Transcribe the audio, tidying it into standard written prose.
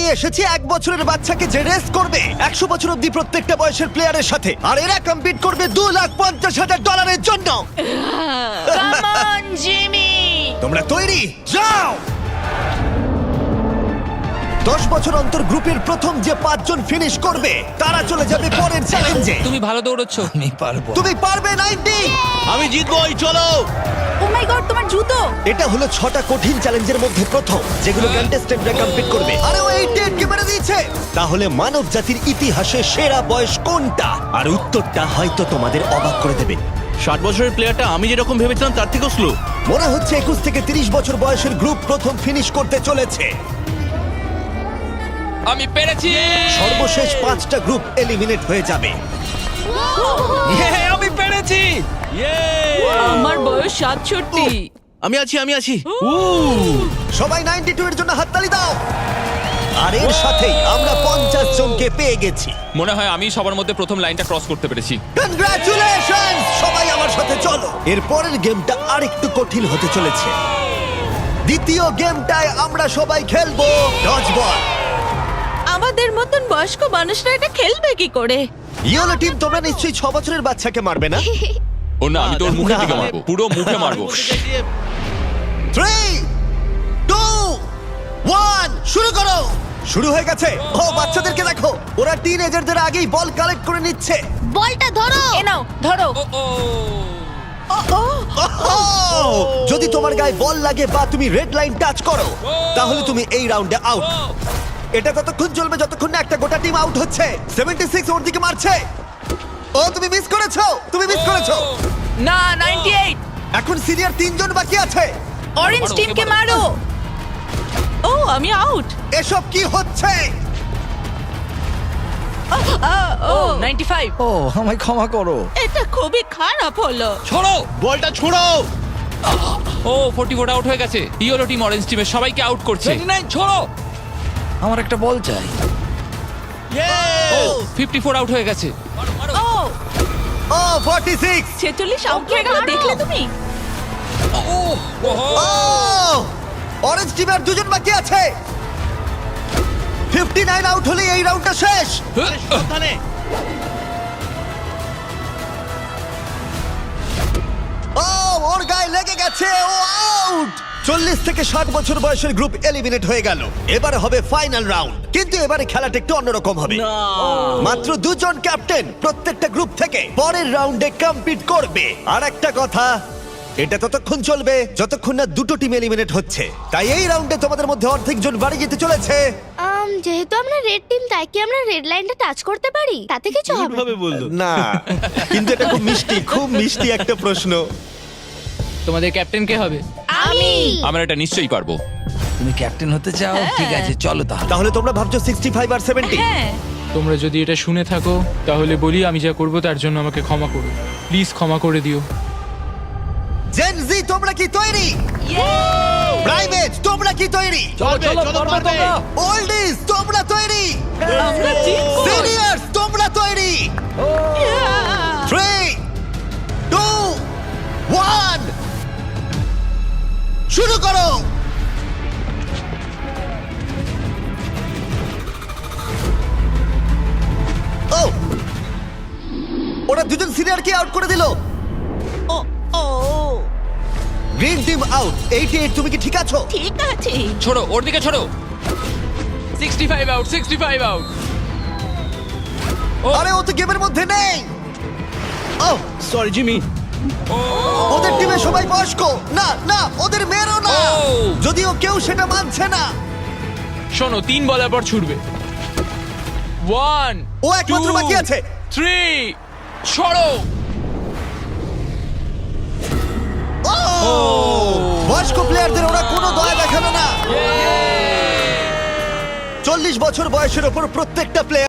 নিয়ে এসেছি 1 বছরের বাচ্চাকে যে রেস করবে 100 বছর অব্দি প্রত্যেকটা বয়সের প্লেয়ারের সাথে, আর এরা কম্পিট করবে $250,000 জন্য। Come on Jimmy. তোমরা তৈরি? যাও। 10 বছর অন্তর গ্রুপের প্রথম যে 5 জন ফিনিশ করবে তারা চলে যাবে পরের চ্যালেঞ্জে। তুমি ভালো দৌড়চ্ছ। আমি পারবো। তুমি পারবে 90। আমি জিতবই, চলো। ও মাই গড, তোমার জুতো। এটা হলো 6টা কঠিন চ্যালেঞ্জের মধ্যে প্রথম, যেগুলো কন্টেস্টেন্টরা কমপ্লিট করবে। আরে ও 88 কে মেরে দিয়েছে। তাহলে মানব জাতির ইতিহাসে সেরা বয়স কোনটা? আর উত্তরটা হয়তো তোমাদের অবাক করে দেবে। 60 বছরের প্লেয়ারটা আমি যেরকম ভেবেছিলাম তার থেকেও স্লো। মনে হচ্ছে 21 থেকে 30 বছর বয়সের গ্রুপ প্রথম ফিনিশ করতে চলেছে। আমি পেরেছি। সর্বশেষ 5টা গ্রুপ এলিমিনেট হয়ে যাবে। আমি পেরেছি। আমার বয়স 67। আমি আছি। সবাই 92 এর জন্য হাততালি দাও। আর এর সাথেই আমরা 50 জনকে পেয়ে গেছি। মনে হয় আমি সবার মধ্যে প্রথম লাইনটা ক্রস করতে পেরেছি। কনগ্রাচুলেশনস! সবাই আমার সাথে চলো। এর পরের গেমটা আরেকটু কঠিন হতে চলেছে। দ্বিতীয় গেমটায় আমরা সবাই খেলবো ডজ বল। আমাদের মতন বয়স্ক মানুষরা এটা খেলবে কি করে? ইয়েলো টিম, তোমরা নিশ্চয়ই 6 বছরের বাচ্চাকে মারবে না? ও না, আমি তোর মুখের দিকে না। মারবো, পুরো মুখে মারবো। 3, 2, 1 শুরু করো। শুরু হয়ে গেছে। ও বাচ্চাদেরকে দেখো, ওরা টিনেজারদের আগেই বল কালেক্ট করে নিচ্ছে। বলটা ধরো। এ নাও, ধরো। যদি তোমার গায়ে বল লাগে বা তুমি রেড লাইন টাচ করো, তাহলে তুমি এই রাউন্ডে আউট। এটা ততক্ষণ চলবে যতক্ষণ না একটা গোটা টিম আউট হচ্ছে। 76 ওর দিকে মারছে। ও তুমি মিস করেছো, না, 98। এখন সিনিয়র 3 জন বাকি আছে। অরেঞ্জ মারো, টিমকে ওকে মারো। মারো। ও, আমি আউট। এসব কি হচ্ছে? ও 95। ও আমায় ক্ষমা করো। এটা খুবই খারাপ হলো। ছোড়ো। বলটা ছোড়ো। ও 44 আউট হয়ে গেছে। ইয়েলো টিম অরেঞ্জ টিমের সবাইকে আউট করছে। 29 ছোড়ো। আমার একটা বল চাই। ও 54 আউট হয়ে গেছে। ও ও 46। 46 আউট হয়ে গেল, দেখলে তুমি? ও অরেঞ্জ টিমের 2 জন বাকি আছে। 59 আউট হলে এই রাউন্ডটা শেষ। সাবধানে। ও ওর গায়ে লেগে গেছে, ও আউট। 40 থেকে 60 বছর বয়সের গ্রুপ এলিমিনেট হয়ে গেল। এবারে হবে ফাইনাল রাউন্ড, কিন্তু এবারে খেলাটা একটু অন্যরকম হবে। মাত্র 2 জন ক্যাপ্টেন প্রত্যেকটা গ্রুপ থেকে পরের রাউন্ডে কম্পিট করবে। আর একটা কথা, এটা ততক্ষণ চলবে যতক্ষণ না 2টো টিম এলিমিনেট হচ্ছে। তাই এই রাউন্ডে তোমাদের মধ্যে অর্ধেক জন বাড়ি যেতে চলেছে। যেহেতু আমরা রেড টিম, তাই কি আমরা রেড লাইনটা টাচ করতে পারি? তাতে কিছু হবে না? ভাবে বললো। না, কিন্তু এটা খুব মিষ্টি একটা প্রশ্ন। তোমাদের ক্যাপ্টেন কে হবে? আমি। আমরা এটা নিশ্চয়ই পারবো। তুমি ক্যাপ্টেন হতে চাও? ঠিক আছে, চলো তাহলে। তাহলে তোমরা ভাবছো 65 আর 70? হ্যাঁ। তোমরা যদি এটা শুনে থাকো তাহলে বলি, আমি যা করব তার জন্য আমাকে ক্ষমা করো, প্লিজ ক্ষমা করে দিও। জেন জি, তোমরা কি তৈরি? প্রাইভেট, তোমরা কি তৈরি? চলো পারবে। ওল্ডিজ, তোমরা তৈরি? আমরা জিতবো। সিনিয়র্স, তোমরা তৈরি? 3, 2, 1 শুরু করো। ও ওরা 2 জন সিনিয়রকে আউট করে দিল। Green team out. 88, তুমি কি ঠিক আছো? ঠিক আছে। ছোড়ো, ওর দিকে ছোড়ো। 65 আউট, 65 আউট। আরে ও তো গেমের মধ্যে নেই। ও সরি জিমি। ওদের টিমে সবাই বয়স্ক। না না, ওদের মেয়েরও না। ও। যদিও কেউ সেটা মানছে না। শোনো, 3 বলার পর ছুটবে। 1, ও একমাত্র 2, বাকি আছে। 3 ছড়ো। ও বয়স্ক প্লেয়ারদের ওরা কোনো দয়া দেখালো না। 40 বছর বয়সের ওপর প্রত্যেকটা প্লেয়ার